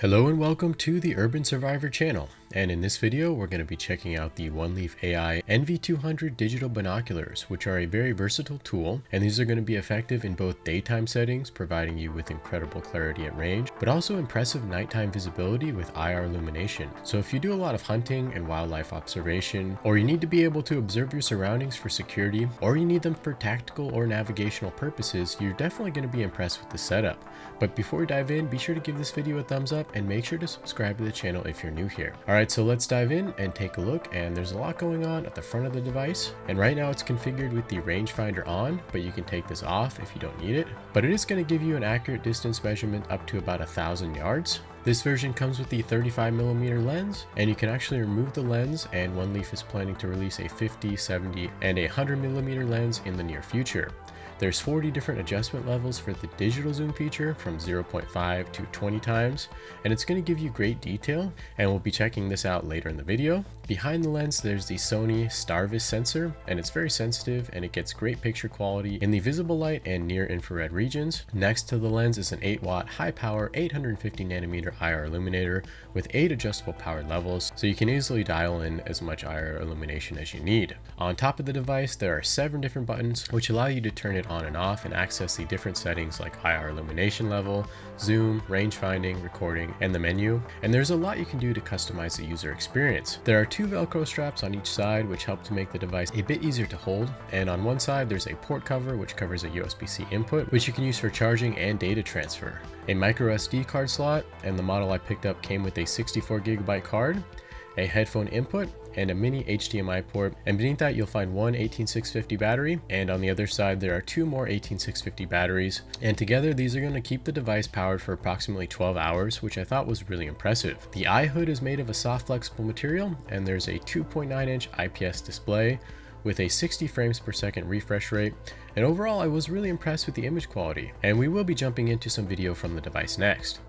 Hello and welcome to the Urban Survivor channel, and in this video we're going to be checking out the OneLeaf.ai NV200 digital binoculars, which are a very versatile tool, and these are going to be effective in both daytime settings, providing you with incredible clarity at range, but also impressive nighttime visibility with IR illumination. So if you do a lot of hunting and wildlife observation, or you need to be able to observe your surroundings for security, or you need them for tactical or navigational purposes, you're definitely going to be impressed with the setup. But before we dive in, be sure to give this video a thumbs up and make sure to subscribe to the channel if you're new here. Alright, so let's dive in and take a look, and there's a lot going on at the front of the device. And right now it's configured with the rangefinder on, but you can take this off if you don't need it. But it is going to give you an accurate distance measurement up to about 1,000 yards. This version comes with the 35mm lens, and you can actually remove the lens, and OneLeaf is planning to release a 50, 70, and a 100mm lens in the near future. There's 40 different adjustment levels for the digital zoom feature from 0.5 to 20 times, and it's going to give you great detail, and we'll be checking this out later in the video. Behind the lens, there's the Sony StarVis sensor, and it's very sensitive and it gets great picture quality in the visible light and near infrared regions. Next to the lens is an 8-watt high-power 850nm IR illuminator with 8 adjustable power levels, so you can easily dial in as much IR illumination as you need. On top of the device, there are 7 different buttons which allow you to turn it on and off and access the different settings like IR illumination level, zoom, range finding, recording, and the menu. And there's a lot you can do to customize the user experience. There are 2 Velcro straps on each side which help to make the device a bit easier to hold, and on one side there's a port cover which covers a USB-C input which you can use for charging and data transfer, a micro SD card slot, and the model I picked up came with a 64GB card, a headphone input, and a mini HDMI port, and beneath that you'll find one 18650 battery, and on the other side there are 2 more 18650 batteries, and together these are going to keep the device powered for approximately 12 hours, which I thought was really impressive. The eye hood is made of a soft flexible material, and there's a 2.9-inch IPS display with a 60 frames per second refresh rate, and overall I was really impressed with the image quality, and we will be jumping into some video from the device next.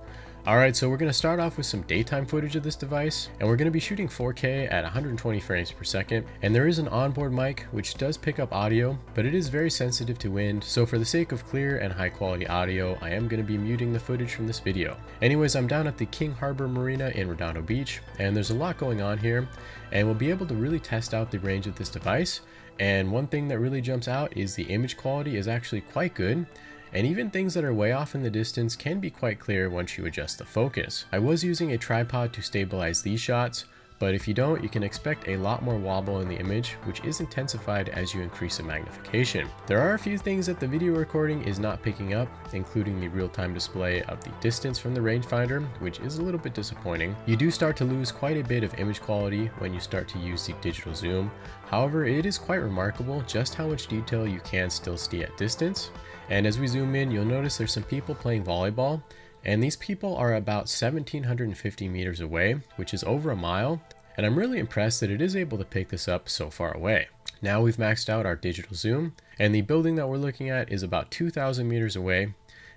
Alright, so we're going to start off with some daytime footage of this device, and we're going to be shooting 4K at 120 frames per second, and there is an onboard mic which does pick up audio, but it is very sensitive to wind, so for the sake of clear and high quality audio, I am going to be muting the footage from this video. Anyways, I'm down at the King Harbor Marina in Redondo Beach, and there's a lot going on here, and we'll be able to really test out the range of this device, and one thing that really jumps out is the image quality is actually quite good. And even things that are way off in the distance can be quite clear once you adjust the focus. I was using a tripod to stabilize these shots, but if you don't, you can expect a lot more wobble in the image, which is intensified as you increase the magnification. There are a few things that the video recording is not picking up, including the real-time display of the distance from the rangefinder, which is a little bit disappointing. You do start to lose quite a bit of image quality when you start to use the digital zoom. However, it is quite remarkable just how much detail you can still see at distance. And as we zoom in, you'll notice there's some people playing volleyball, and these people are about 1,750 meters away, which is over a mile, and I'm really impressed that it is able to pick this up so far away. Now we've maxed out our digital zoom, and the building that we're looking at is about 2,000 meters away,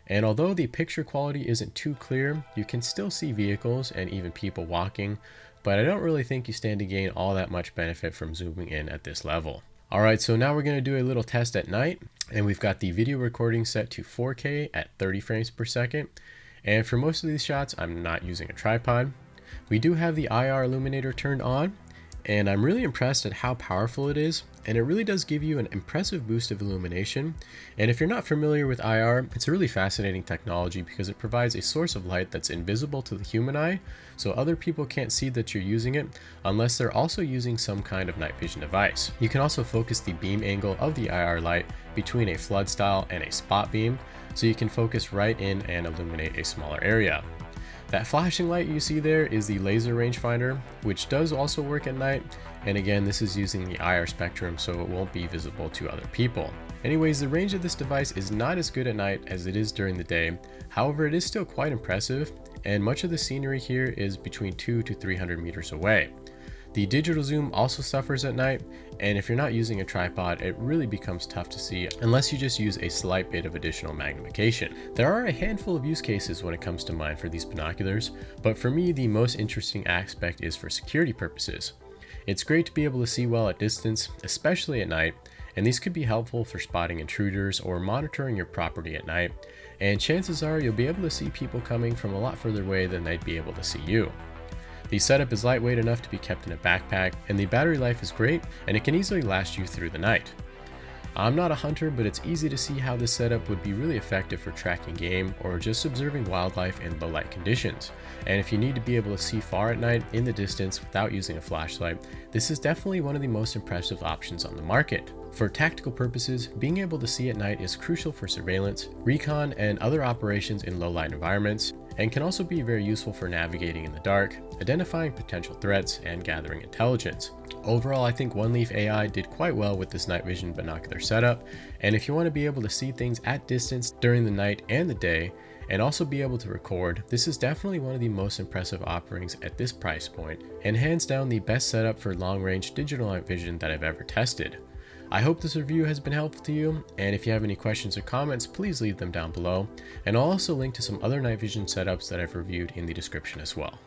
and although the picture quality isn't too clear, you can still see vehicles and even people walking, but I don't really think you stand to gain all that much benefit from zooming in at this level. Alright, so now we're going to do a little test at night, and we've got the video recording set to 4K at 30 frames per second, and for most of these shots I'm not using a tripod. We do have the IR illuminator turned on, and I'm really impressed at how powerful it is, and it really does give you an impressive boost of illumination. And if you're not familiar with IR, it's a really fascinating technology because it provides a source of light that's invisible to the human eye, so other people can't see that you're using it unless they're also using some kind of night vision device. You can also focus the beam angle of the IR light between a flood style and a spot beam, so you can focus right in and illuminate a smaller area. That flashing light you see there is the laser rangefinder, which does also work at night, and again this is using the IR spectrum, so it won't be visible to other people. Anyways, the range of this device is not as good at night as it is during the day, however it is still quite impressive, and much of the scenery here is between 200 to 300 meters away. The digital zoom also suffers at night, and if you're not using a tripod, it really becomes tough to see unless you just use a slight bit of additional magnification. There are a handful of use cases when it comes to mind for these binoculars, but for me the most interesting aspect is for security purposes. It's great to be able to see well at distance, especially at night, and these could be helpful for spotting intruders or monitoring your property at night. and chances are you'll be able to see people coming from a lot further away than they'd be able to see you. The setup is lightweight enough to be kept in a backpack, and the battery life is great, and it can easily last you through the night. I'm not a hunter, but it's easy to see how this setup would be really effective for tracking game or just observing wildlife in low light conditions. And if you need to be able to see far at night in the distance without using a flashlight, this is definitely one of the most impressive options on the market. For tactical purposes, being able to see at night is crucial for surveillance, recon, and other operations in low light environments, and can also be very useful for navigating in the dark, identifying potential threats, and gathering intelligence. Overall, I think OneLeaf.ai did quite well with this night vision binocular setup, and if you want to be able to see things at distance during the night and the day, and also be able to record, this is definitely one of the most impressive offerings at this price point, and hands down the best setup for long-range digital night vision that I've ever tested. I hope this review has been helpful to you, and if you have any questions or comments, please leave them down below, and I'll also link to some other night vision setups that I've reviewed in the description as well.